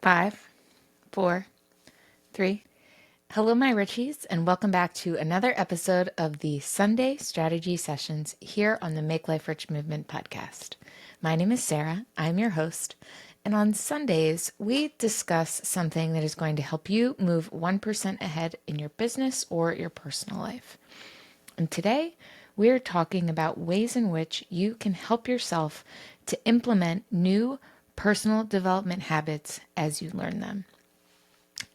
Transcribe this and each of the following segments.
5, 4, 3. Hello, my Richies, and welcome back to another episode of the Sunday Strategy Sessions here on the Make Life Rich Movement podcast. My name is Sarah. I'm your host. And on Sundays, we discuss something that is going to help you move 1% ahead in your business or your personal life. And today, we're talking about ways in which you can help yourself to implement new personal development habits as you learn them.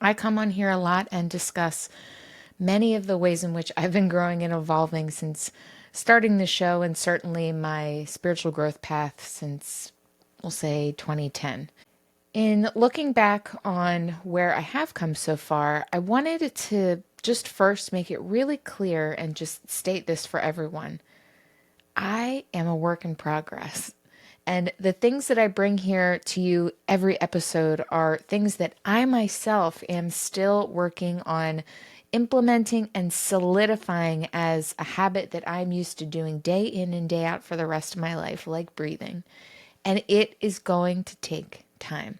I come on here a lot and discuss many of the ways in which I've been growing and evolving since starting the show, and certainly my spiritual growth path since, we'll say, 2010. In looking back on where I have come so far, I wanted to just first make it really clear and just state this for everyone. I am a work in progress. And the things that I bring here to you every episode are things that I myself am still working on implementing and solidifying as a habit that I'm used to doing day in and day out for the rest of my life, like breathing. And it is going to take time.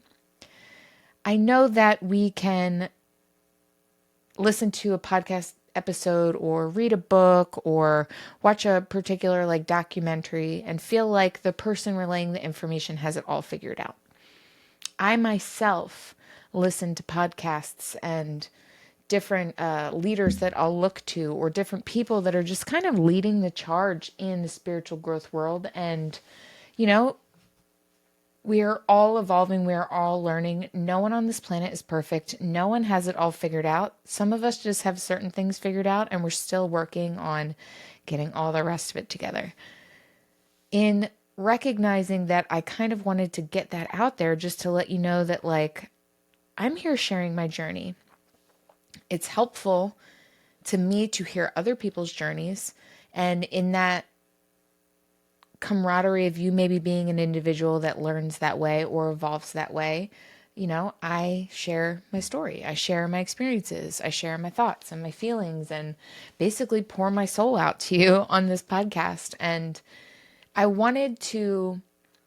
I know that we can listen to a podcast episode or read a book or watch a particular documentary and feel like the person relaying the information has it all figured out. I myself listen to podcasts and different leaders that I'll look to, or different people that are just kind of leading the charge in the spiritual growth world. And, we are all evolving. We are all learning. No one on this planet is perfect. No one has it all figured out. Some of us just have certain things figured out, and we're still working on getting all the rest of it together. In recognizing that, I kind of wanted to get that out there just to let you know that, I'm here sharing my journey. It's helpful to me to hear other people's journeys, and in that camaraderie of you maybe being an individual that learns that way or evolves that way, I share my story. I share my experiences. I share my thoughts and my feelings and basically pour my soul out to you on this podcast. And I wanted to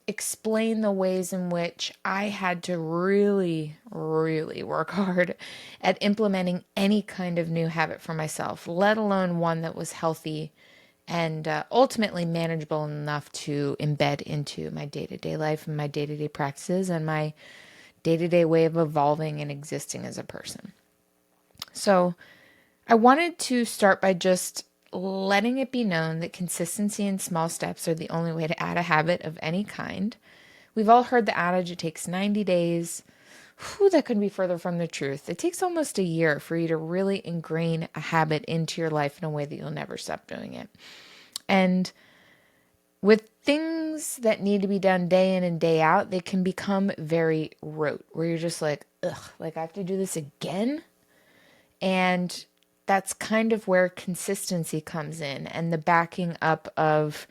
explain the ways in which I had to really, really work hard at implementing any kind of new habit for myself, let alone one that was healthy and ultimately manageable enough to embed into my day-to-day life and my day-to-day practices and my day-to-day way of evolving and existing as a person. So I wanted to start by just letting it be known that consistency and small steps are the only way to add a habit of any kind. We've all heard the adage, it takes 90 days. That couldn't be further from the truth. It takes almost a year for you to really ingrain a habit into your life in a way that you'll never stop doing it. And with things that need to be done day in and day out, they can become very rote, where you're just like, ugh, I have to do this again? And that's kind of where consistency comes in, and the backing up of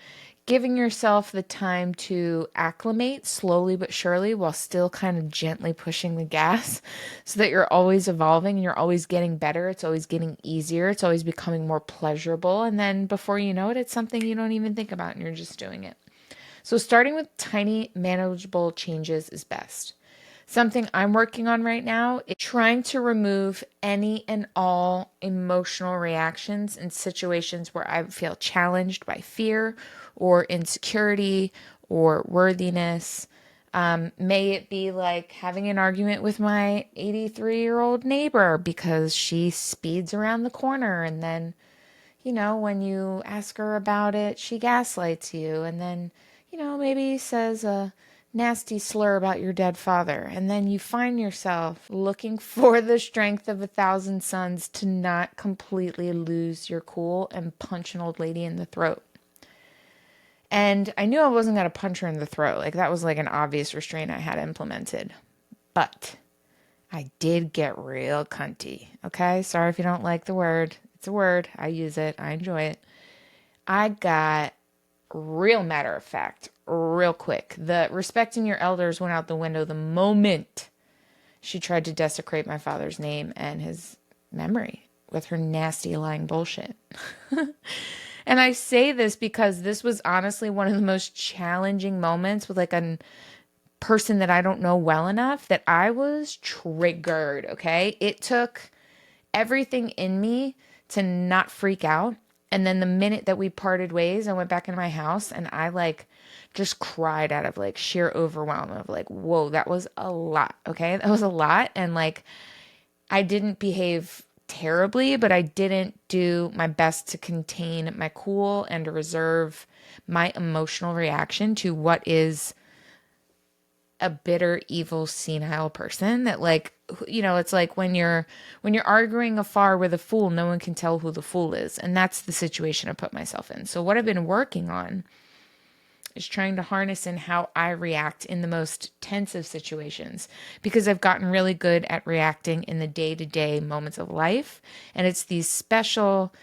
giving yourself the time to acclimate slowly but surely while still kind of gently pushing the gas so that you're always evolving and you're always getting better. It's always getting easier. It's always becoming more pleasurable. And then before you know it, it's something you don't even think about and you're just doing it. So starting with tiny, manageable changes is best. Something I'm working on right now is trying to remove any and all emotional reactions in situations where I feel challenged by fear or insecurity or worthiness. May it be like having an argument with my 83-year-old neighbor because she speeds around the corner, and then, when you ask her about it, she gaslights you, and then, maybe says a nasty slur about your dead father. And then you find yourself looking for the strength of 1,000 suns to not completely lose your cool and punch an old lady in the throat. And I knew I wasn't going to punch her in the throat. That was an obvious restraint I had implemented. But I did get real cunty. Okay? Sorry if you don't like the word. It's a word. I use it. I enjoy it. I got real matter of fact, real quick. The respecting your elders went out the window the moment she tried to desecrate my father's name and his memory with her nasty lying bullshit. And I say this because this was honestly one of the most challenging moments with a person that I don't know well enough that I was triggered, okay? It took everything in me to not freak out. And then the minute that we parted ways, I went back into my house and I like just cried out of like sheer overwhelm of like, whoa, that was a lot. Okay. That was a lot. And like, I didn't behave terribly, but I didn't do my best to contain my cool and to reserve my emotional reaction to what is a bitter, evil, senile person that like, it's like when you're arguing afar with a fool, no one can tell who the fool is. And that's the situation I put myself in. So what I've been working on is trying to harness in how I react in the most tense of situations, because I've gotten really good at reacting in the day-to-day moments of life. And it's these special,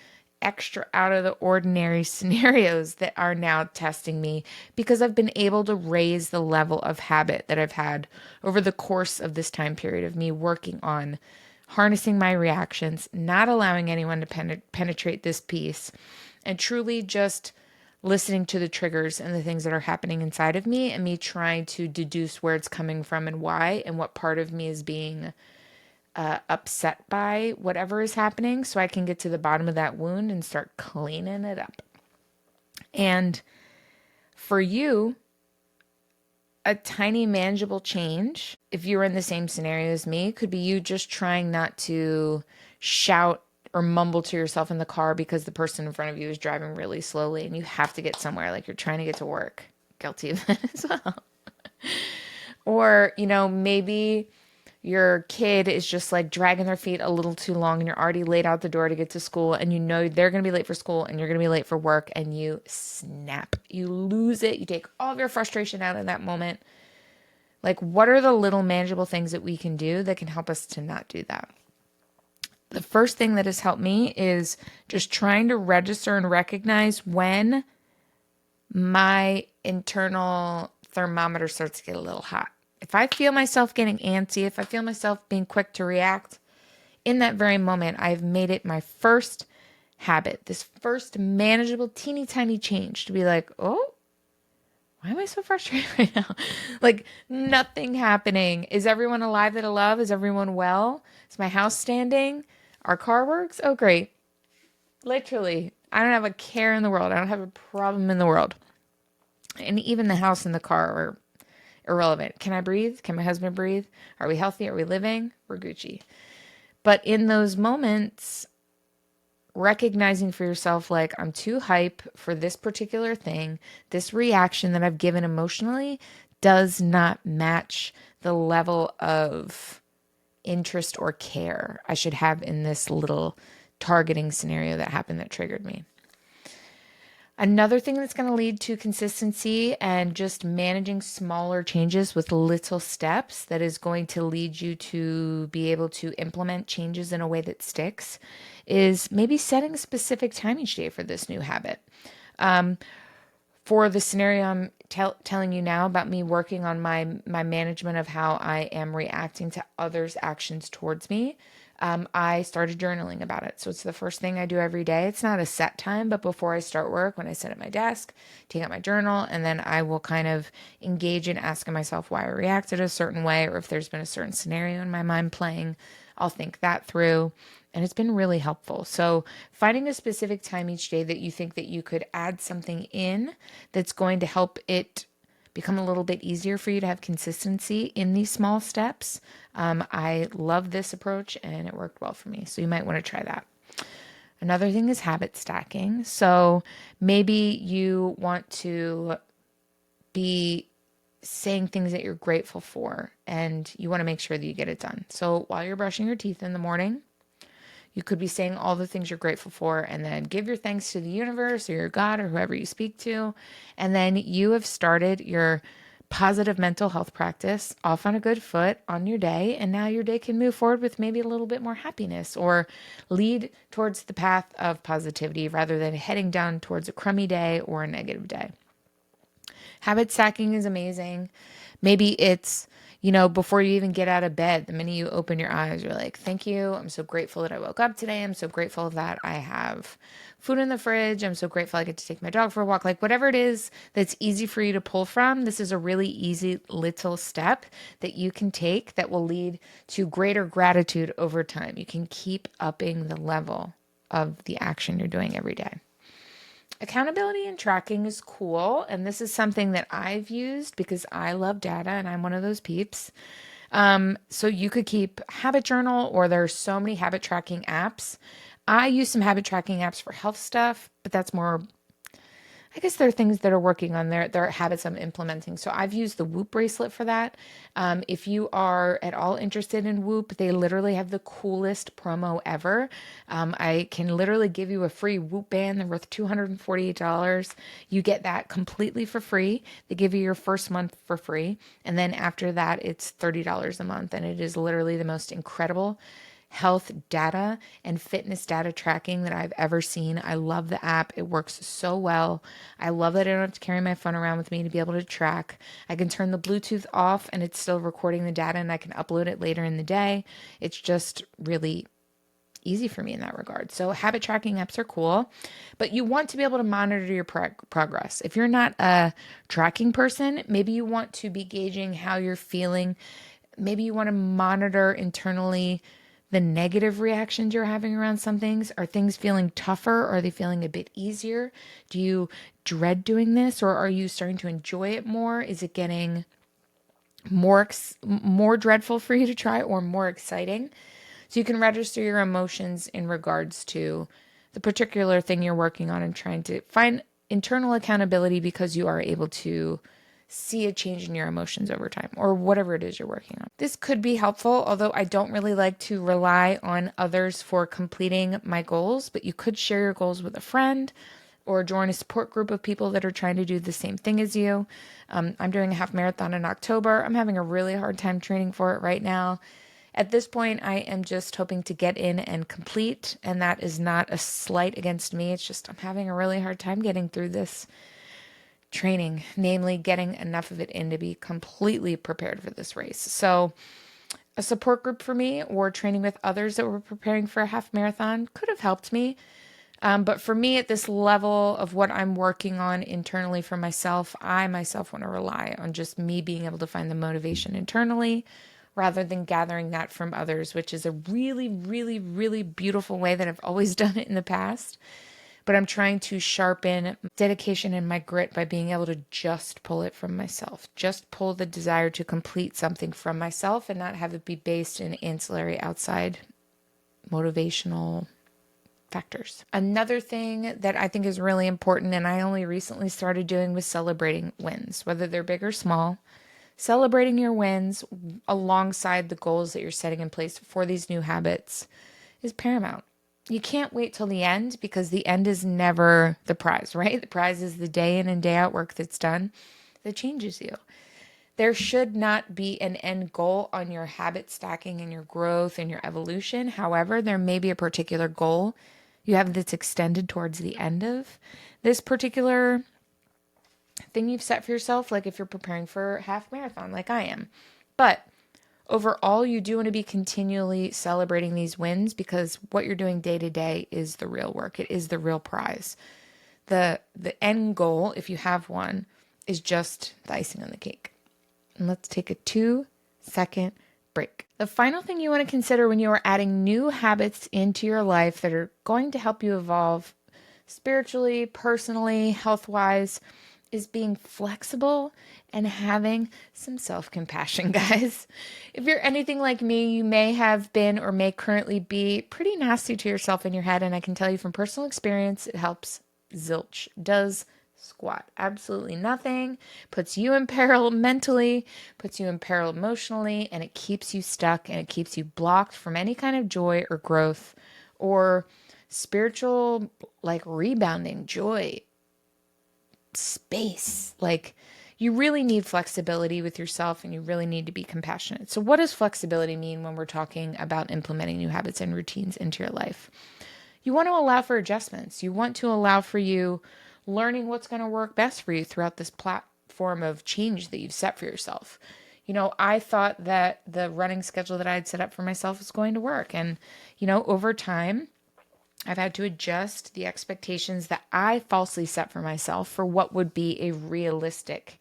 extra out of the ordinary scenarios that are now testing me, because I've been able to raise the level of habit that I've had over the course of this time period of me working on harnessing my reactions, not allowing anyone to penetrate this piece, and truly just listening to the triggers and the things that are happening inside of me, and me trying to deduce where it's coming from and why, and what part of me is being upset by whatever is happening, so I can get to the bottom of that wound and start cleaning it up. And for you, a tiny manageable change, if you were in the same scenario as me, could be you just trying not to shout or mumble to yourself in the car because the person in front of you is driving really slowly and you have to get somewhere, like you're trying to get to work. Guilty of that as well. Or, maybe your kid is just like dragging their feet a little too long and you're already late out the door to get to school, and they're going to be late for school and you're going to be late for work, and you snap. You lose it. You take all of your frustration out in that moment. Like, what are the little manageable things that we can do that can help us to not do that? The first thing that has helped me is just trying to register and recognize when my internal thermometer starts to get a little hot. If I feel myself getting antsy, if I feel myself being quick to react, in that very moment, I've made it my first habit, this first manageable, teeny tiny change to be like, oh, why am I so frustrated right now? Like, nothing happening. Is everyone alive that I love? Is everyone well? Is my house standing? Our car works? Oh, great. Literally, I don't have a care in the world. I don't have a problem in the world. And even the house and the car are irrelevant. Can I breathe? Can my husband breathe? Are we healthy? Are we living? We're Gucci. But in those moments, recognizing for yourself, like, I'm too hype for this particular thing. This reaction that I've given emotionally does not match the level of interest or care I should have in this little targeting scenario that happened that triggered me. Another thing that's going to lead to consistency and just managing smaller changes with little steps that is going to lead you to be able to implement changes in a way that sticks is maybe setting a specific time each day for this new habit. For the scenario I'm telling you now about me working on my management of how I am reacting to others' actions towards me, I started journaling about it. So it's the first thing I do every day. It's not a set time, but before I start work, when I sit at my desk, take out my journal, and then I will kind of engage in asking myself why I reacted a certain way, or if there's been a certain scenario in my mind playing, I'll think that through. And it's been really helpful. So finding a specific time each day that you think that you could add something in that's going to help it become a little bit easier for you to have consistency in these small steps. I love this approach and it worked well for me. So you might want to try that. Another thing is habit stacking. So maybe you want to be saying things that you're grateful for and you want to make sure that you get it done. So while you're brushing your teeth in the morning, you could be saying all the things you're grateful for, and then give your thanks to the universe or your God or whoever you speak to. And then you have started your positive mental health practice off on a good foot on your day. And now your day can move forward with maybe a little bit more happiness or lead towards the path of positivity rather than heading down towards a crummy day or a negative day. Habit stacking is amazing. Maybe it's Before you even get out of bed, the minute you open your eyes, you're like, thank you. I'm so grateful that I woke up today. I'm so grateful that I have food in the fridge. I'm so grateful I get to take my dog for a walk. Like whatever it is that's easy for you to pull from, this is a really easy little step that you can take that will lead to greater gratitude over time. You can keep upping the level of the action you're doing every day. Accountability and tracking is cool. And this is something that I've used because I love data and I'm one of those peeps. So you could keep habit journal, or there's so many habit tracking apps. I use some habit tracking apps for health stuff, but that's more, I guess there are things that are working on their habits I'm implementing. So I've used the Whoop bracelet for that. If you are at all interested in Whoop, they literally have the coolest promo ever. I can literally give you a free Whoop band. They're worth $248. You get that completely for free. They give you your first month for free. And then after that, it's $30 a month. And it is literally the most incredible health data and fitness data tracking that I've ever seen. I love the app. It works so well. I love that I don't have to carry my phone around with me to be able to track. I can turn the Bluetooth off and it's still recording the data and I can upload it later in the day. It's just really easy for me in that regard. So habit tracking apps are cool, but you want to be able to monitor your progress. If you're not a tracking person, maybe you want to be gauging how you're feeling. Maybe you want to monitor internally the negative reactions you're having around some things. Are things feeling tougher? Are they feeling a bit easier? Do you dread doing this, or are you starting to enjoy it more? Is it getting more dreadful for you to try, or more exciting? So you can register your emotions in regards to the particular thing you're working on and trying to find internal accountability because you are able to see a change in your emotions over time, or whatever it is you're working on. This could be helpful, although I don't really like to rely on others for completing my goals, but you could share your goals with a friend or join a support group of people that are trying to do the same thing as you. I'm doing a half marathon in October. I'm having a really hard time training for it right now. At this point, I am just hoping to get in and complete, and that is not a slight against me. It's just I'm having a really hard time getting through this training, namely getting enough of it in to be completely prepared for this race. So a support group for me or training with others that were preparing for a half marathon could have helped me. But for me at this level of what I'm working on internally for myself, I myself want to rely on just me being able to find the motivation internally rather than gathering that from others, which is a really, really, really beautiful way that I've always done it in the past. But I'm trying to sharpen dedication and my grit by being able to just pull it from myself, just pull the desire to complete something from myself and not have it be based in ancillary outside motivational factors. Another thing that I think is really important, and I only recently started doing, was celebrating wins, whether they're big or small. Celebrating your wins alongside the goals that you're setting in place for these new habits is paramount. You can't wait till the end because the end is never the prize, right? The prize is the day in and day out work that's done that changes you. There should not be an end goal on your habit stacking and your growth and your evolution. However, there may be a particular goal you have that's extended towards the end of this particular thing you've set for yourself, like if you're preparing for a half marathon like I am. But overall, you do want to be continually celebrating these wins because what you're doing day to day is the real work. It is the real prize. The end goal, if you have one, is just the icing on the cake. And let's take a 2-second break. The final thing you want to consider when you are adding new habits into your life that are going to help you evolve spiritually, personally, health-wise, is being flexible and having some self-compassion, guys. If you're anything like me, you may have been or may currently be pretty nasty to yourself in your head. And I can tell you from personal experience, it helps zilch. Does squat. Absolutely nothing. Puts you in peril mentally, puts you in peril emotionally, and it keeps you stuck and it keeps you blocked from any kind of joy or growth or spiritual, like rebounding joy, space. Like, you really need flexibility with yourself and you really need to be compassionate. So what does flexibility mean when we're talking about implementing new habits and routines into your life? You want to allow for adjustments. You want to allow for you learning what's going to work best for you throughout this platform of change that you've set for yourself. I thought that the running schedule that I had set up for myself was going to work. And, over time, I've had to adjust the expectations that I falsely set for myself for what would be a realistic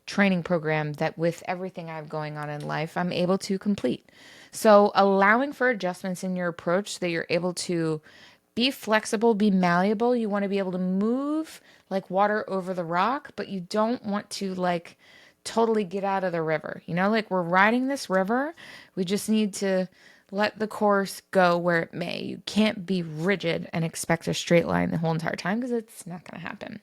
training program that, with everything I have going on in life, I'm able to complete. So allowing for adjustments in your approach so that you're able to be flexible, be malleable. You want to be able to move like water over the rock, but you don't want to like totally get out of the river. Like we're riding this river. We just need to let the course go where it may. You can't be rigid and expect a straight line the whole entire time because it's not going to happen.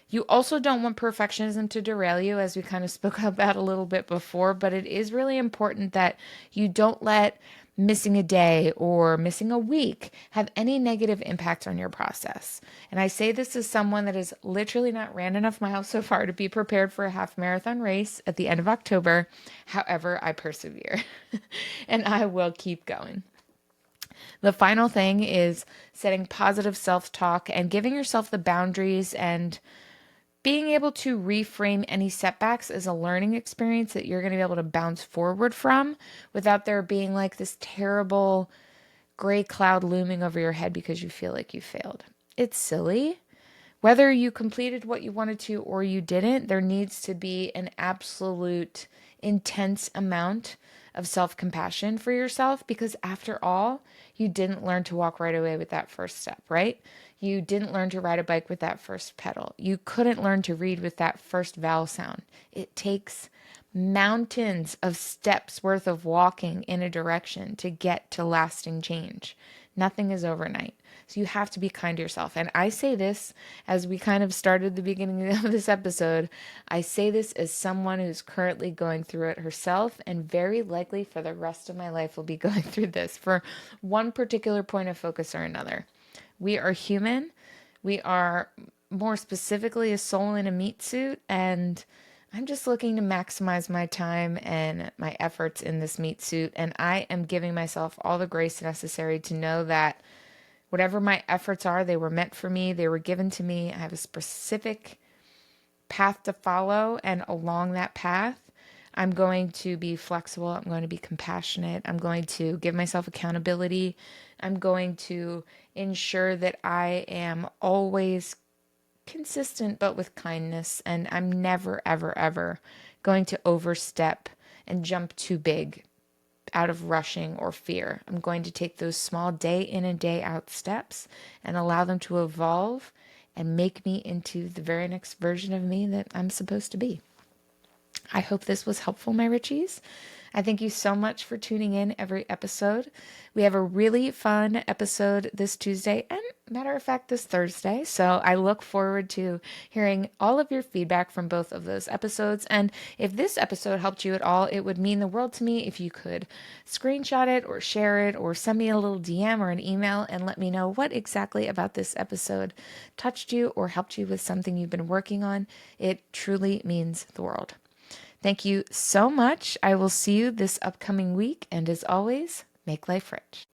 You also don't want perfectionism to derail you, as we kind of spoke about a little bit before, but it is really important that you don't let missing a day or missing a week have any negative impact on your process. And I say this as someone that has literally not ran enough miles so far to be prepared for a half marathon race at the end of October. However, I persevere and I will keep going. The final thing is setting positive self-talk and giving yourself the boundaries and being able to reframe any setbacks as a learning experience that you're going to be able to bounce forward from without there being like this terrible gray cloud looming over your head because you feel like you failed. It's silly. Whether you completed what you wanted to or you didn't, there needs to be an absolute intense amount of self-compassion for yourself because after all, you didn't learn to walk right away with that first step, right? You didn't learn to ride a bike with that first pedal. You couldn't learn to read with that first vowel sound. It takes mountains of steps worth of walking in a direction to get to lasting change. Nothing is overnight. So you have to be kind to yourself. And I say this as we kind of started the beginning of this episode. I say this as someone who's currently going through it herself and very likely for the rest of my life will be going through this for one particular point of focus or another. We are human. We are more specifically a soul in a meat suit. And I'm just looking to maximize my time and my efforts in this meat suit. And I am giving myself all the grace necessary to know that whatever my efforts are, they were meant for me. They were given to me. I have a specific path to follow. And along that path, I'm going to be flexible. I'm going to be compassionate. I'm going to give myself accountability. I'm going to ensure that I am always consistent, but with kindness. And I'm never, ever, ever going to overstep and jump too big out of rushing or fear. I'm going to take those small day in and day out steps and allow them to evolve and make me into the very next version of me that I'm supposed to be. I hope this was helpful, my Richies. I thank you so much for tuning in every episode. We have a really fun episode this Tuesday and, matter of fact, this Thursday. So I look forward to hearing all of your feedback from both of those episodes. And if this episode helped you at all, it would mean the world to me if you could screenshot it or share it or send me a little DM or an email and let me know what exactly about this episode touched you or helped you with something you've been working on. It truly means the world. Thank you so much. I will see you this upcoming week. And as always, make life rich.